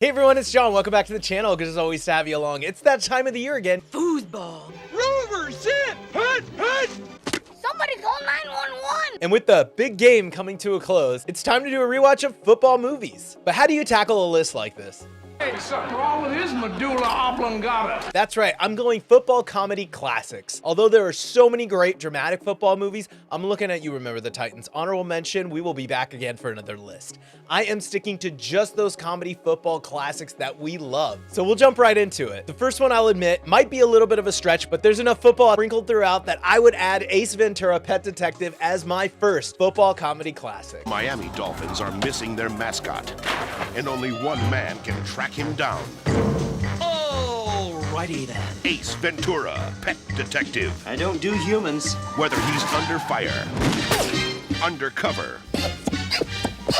Hey everyone, it's John. Welcome back to the channel. Good as always to have you along. It's that time of the year again. Foosball. Rover, sit! Hut! Somebody call 911! And with the big game coming to a close, it's time to do a rewatch of football movies. But how do you tackle a list like this? Hey, something wrong with his medulla oblongata. That's right, I'm going football comedy classics. Although there are so many great dramatic football movies, I'm looking at you, Remember the Titans. Honorable mention, we will be back again for another list. I am sticking to just those comedy football classics that we love. So we'll jump right into it. The first one, I'll admit, might be a little bit of a stretch, but there's enough football sprinkled throughout that I would add Ace Ventura: Pet Detective as my first football comedy classic. Miami Dolphins are missing their mascot, and only one man can track him down. Alrighty then. Ace Ventura, Pet Detective. I don't do humans. Whether he's under fire, undercover,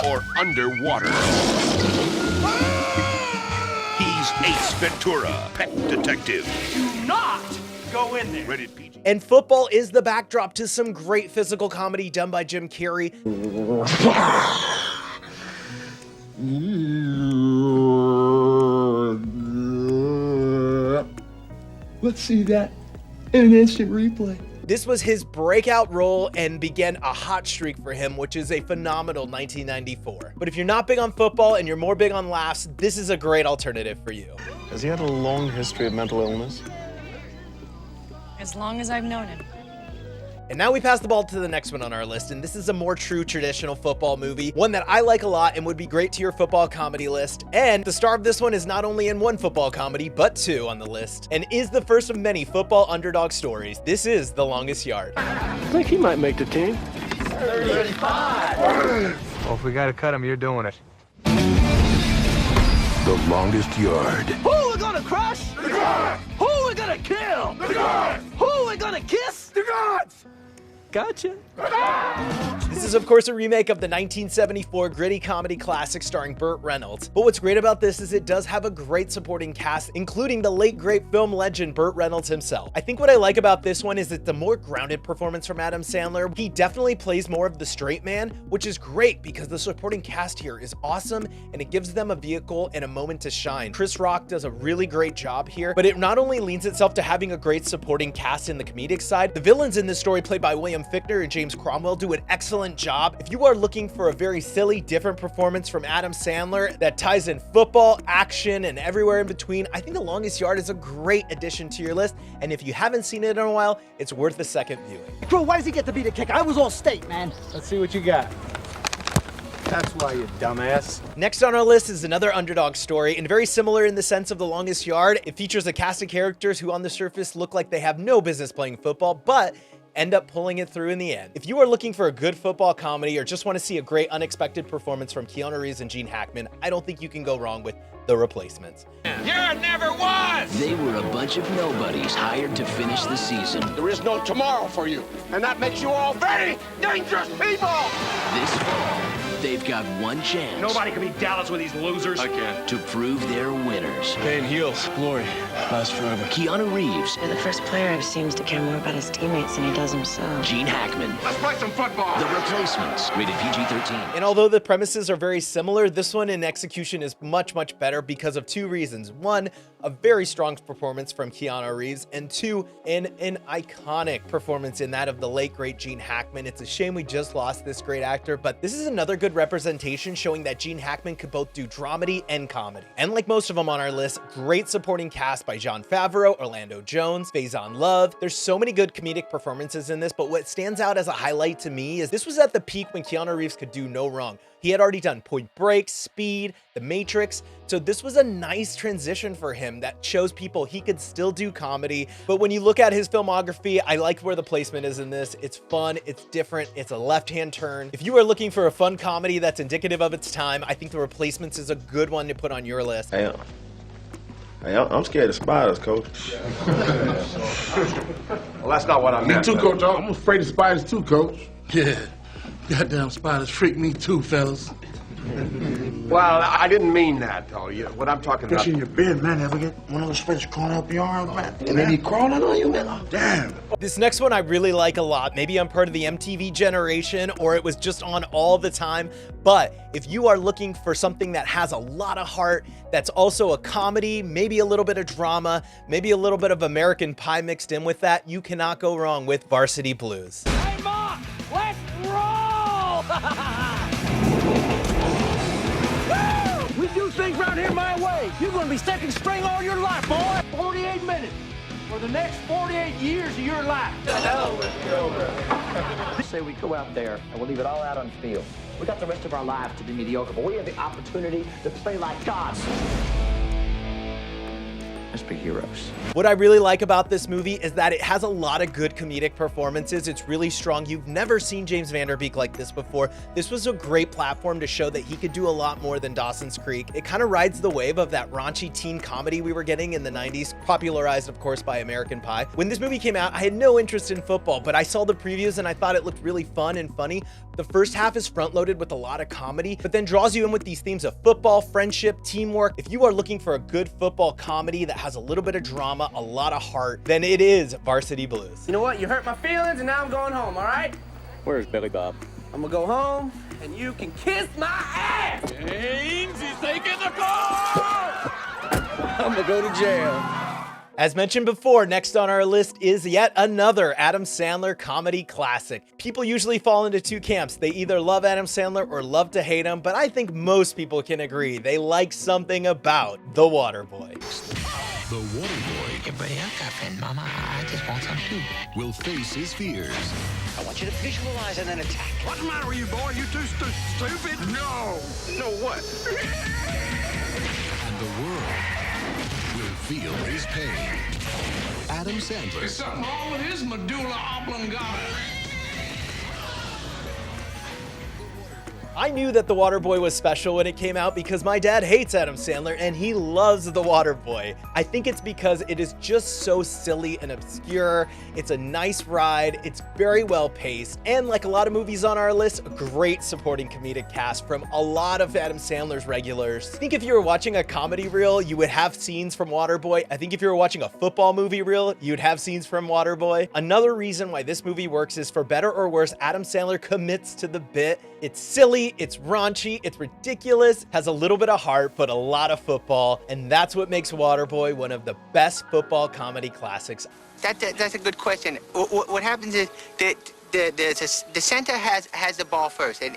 or underwater, he's Ace Ventura, Pet Detective. Do not go in there. Rated PG. And football is the backdrop to some great physical comedy done by Jim Carrey. Let's see that in an instant replay. This was his breakout role and began a hot streak for him, which is a phenomenal 1994. But if you're not big on football and you're more big on laughs, this is a great alternative for you. Has he had a long history of mental illness? As long as I've known him. And now we pass the ball to the next one on our list, and this is a more true traditional football movie, one that I like a lot and would be great to your football comedy list. And the star of this one is not only in one football comedy, but two on the list, and is the first of many football underdog stories. This is The Longest Yard. I think he might make the team. 35! Well, if we gotta cut him, you're doing it. The Longest Yard. Who are we gonna crush? The gods! Who are we gonna kill? The gods! Who are we gonna kiss? The gods! Gotcha. This is, of course, a remake of the 1974 gritty comedy classic starring Burt Reynolds. But what's great about this is it does have a great supporting cast, including the late great film legend Burt Reynolds himself. I think what I like about this one is it's a more grounded performance from Adam Sandler. He definitely plays more of the straight man, which is great because the supporting cast here is awesome and it gives them a vehicle and a moment to shine. Chris Rock does a really great job here, but it not only leans itself to having a great supporting cast in the comedic side, the villains in this story, played by William Fichtner and James Cromwell, do an excellent job. If you are looking for a very silly, different performance from Adam Sandler that ties in football, action, and everywhere in between, I think The Longest Yard is a great addition to your list. And if you haven't seen it in a while, it's worth a second viewing. Bro, why does he get to be the kicker? I was all state, man. Let's see what you got. That's why, you dumbass. Next on our list is another underdog story, and very similar in the sense of The Longest Yard. It features a cast of characters who on the surface look like they have no business playing football, but end up pulling it through in the end. If you are looking for a good football comedy or just want to see a great unexpected performance from Keanu Reeves and Gene Hackman, I don't think you can go wrong with The Replacements. Yeah, it never was! They were a bunch of nobodies hired to finish the season. There is no tomorrow for you, and that makes you all very dangerous people! This fall, they've got one chance. Nobody can be Dallas with these losers. I can. To prove they're winners. Pain heals. Glory lasts forever. Keanu Reeves, You're the first player who seems to care more about his teammates than he does himself. Gene Hackman. Let's play some football! The Replacements. Rated PG-13. And although the premises are very similar, this one in execution is much, much better because of two reasons. One, a very strong performance from Keanu Reeves, and two, an iconic performance in that of the late, great Gene Hackman. It's a shame we just lost this great actor, but this is another good representation showing that Gene Hackman could both do dramedy and comedy. And like most of them on our list, great supporting cast by Jon Favreau, Orlando Jones, Faison Love. There's so many good comedic performances in this, but what stands out as a highlight to me is this was at the peak when Keanu Reeves could do no wrong. He had already done Point Break, Speed, The Matrix, so this was a nice transition for him that shows people he could still do comedy. But when you look at his filmography, I like where the placement is in this. It's fun, it's different, it's a left-hand turn. If you are looking for a fun comedy that's indicative of its time, I think The Replacements is a good one to put on your list. Hey, I'm scared of spiders, Coach. Well, that's not what I meant. Me too, Coach. I'm afraid of spiders too, Coach. Yeah, goddamn spiders freak me too, fellas. Well, I didn't mean that, though. What I'm talking about... Fish in your beard, man. Ever get one of those fish crawling up your arms, man? And then he crawling on you, man? Oh, damn. This next one I really like a lot. Maybe I'm part of the MTV generation, or it was just on all the time. But if you are looking for something that has a lot of heart, that's also a comedy, maybe a little bit of drama, maybe a little bit of American Pie mixed in with that, you cannot go wrong with Varsity Blues. Hey, Ma, let's roll! We do things around here my way. You're gonna be second string all your life, boy. 48 minutes for the next 48 years of your life. The hell with you over. Say we go out there and we'll leave it all out on the field. We got the rest of our lives to be mediocre, but we have the opportunity to play like gods. Let's be heroes. What I really like about this movie is that it has a lot of good comedic performances. It's really strong. You've never seen James Van Der Beek like this before. This was a great platform to show that he could do a lot more than Dawson's Creek. It kind of rides the wave of that raunchy teen comedy we were getting in the 90s, popularized, of course, by American Pie. When this movie came out, I had no interest in football, but I saw the previews and I thought it looked really fun and funny. The first half is front-loaded with a lot of comedy, but then draws you in with these themes of football, friendship, teamwork. If you are looking for a good football comedy that has a little bit of drama, a lot of heart, then it is Varsity Blues. You know what? You hurt my feelings and now I'm going home, all right? Where's Billy Bob? I'm gonna go home and you can kiss my ass! James, he's taking the ball! I'm gonna go to jail. As mentioned before, next on our list is yet another Adam Sandler comedy classic. People usually fall into two camps. They either love Adam Sandler or love to hate him, but I think most people can agree they like something about The Waterboy. The Waterboy. Hey, buddy, I've got a friend, Mama. I just want some too. Will face his fears. I want you to visualize and then attack. What's the matter with you, boy? You too stupid? No! No what? And the world will feel his pain. Adam Sandler. There's something wrong with his medulla oblongata. I knew that The Waterboy was special when it came out because my dad hates Adam Sandler and he loves The Waterboy. I think it's because it is just so silly and obscure. It's a nice ride, it's very well paced, and like a lot of movies on our list, a great supporting comedic cast from a lot of Adam Sandler's regulars. I think if you were watching a comedy reel, you would have scenes from Waterboy. I think if you were watching a football movie reel, you'd have scenes from Waterboy. Another reason why this movie works is, for better or worse, Adam Sandler commits to the bit. It's silly, it's raunchy, it's ridiculous, has a little bit of heart, but a lot of football, and that's what makes Waterboy one of the best football comedy classics. That's a good question. What happens is that the center has the ball first, and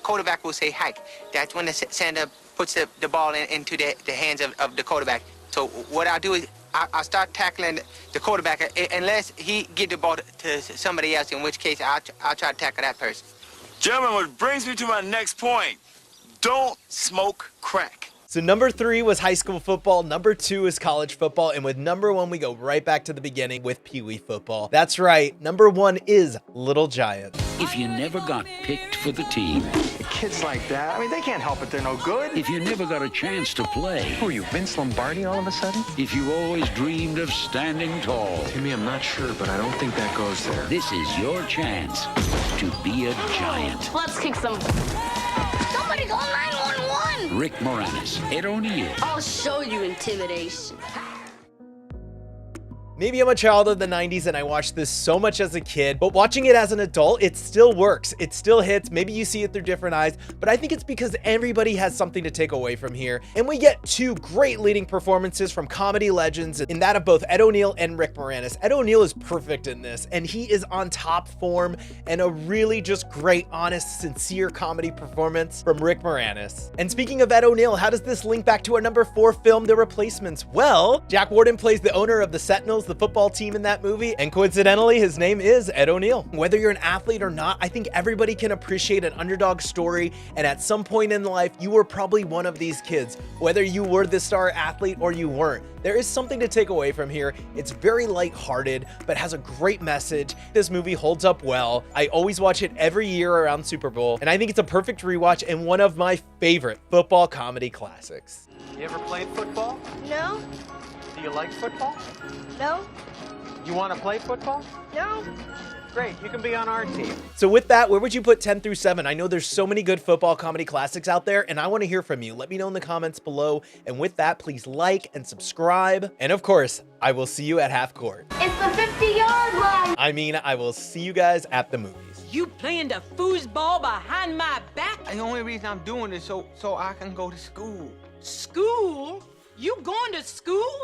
quarterback will say hike. That's when the center puts the ball into the hands of the quarterback. So what I'll do is I'll start tackling the quarterback unless he get the ball to somebody else, in which case I'll try to tackle that person. Gentlemen, which brings me to my next point. Don't smoke crack. So number 3 was high school football, number 2 is college football, and with number 1, we go right back to the beginning with Pee Wee football. That's right, number 1 is Little Giants. If you never got picked for the team. Kids like that, I mean, they can't help it, they're no good. If you never got a chance to play. Who are you, Vince Lombardi all of a sudden? If you always dreamed of standing tall. Timmy, I'm not sure, but I don't think that goes there. This is your chance to be a giant. Let's kick some. Somebody call 911. Rick Moranis, Ed O'Neill. I'll show you intimidation. Maybe I'm a child of the 90s and I watched this so much as a kid, but watching it as an adult, it still works. It still hits. Maybe you see it through different eyes, but I think it's because everybody has something to take away from here. And we get 2 great leading performances from comedy legends in that of both Ed O'Neill and Rick Moranis. Ed O'Neill is perfect in this, and he is on top form, and a really just great, honest, sincere comedy performance from Rick Moranis. And speaking of Ed O'Neill, how does this link back to our number 4 film, The Replacements? Well, Jack Warden plays the owner of the Sentinels, the football team in that movie, and coincidentally his name is Ed O'Neill. Whether you're an athlete or not, I think everybody can appreciate an underdog story, and at some point in life you were probably one of these kids. Whether you were the star athlete or you weren't, there is something to take away from here. It's very lighthearted, but has a great message. This movie holds up well. I always watch it every year around Super Bowl, and I think it's a perfect rewatch and one of my favorite football comedy classics. You ever played football? No. Do you like football? No. You want to play football? No. Great, you can be on our team. So with that, where would you put 10 through 7? I know there's so many good football comedy classics out there, and I want to hear from you. Let me know in the comments below. And with that, please like and subscribe. And of course, I will see you at half court. It's the 50-yard line. I mean, I will see you guys at the movies. You playing the foosball behind my back? The only reason I'm doing this so I can go to school. School? You going to school?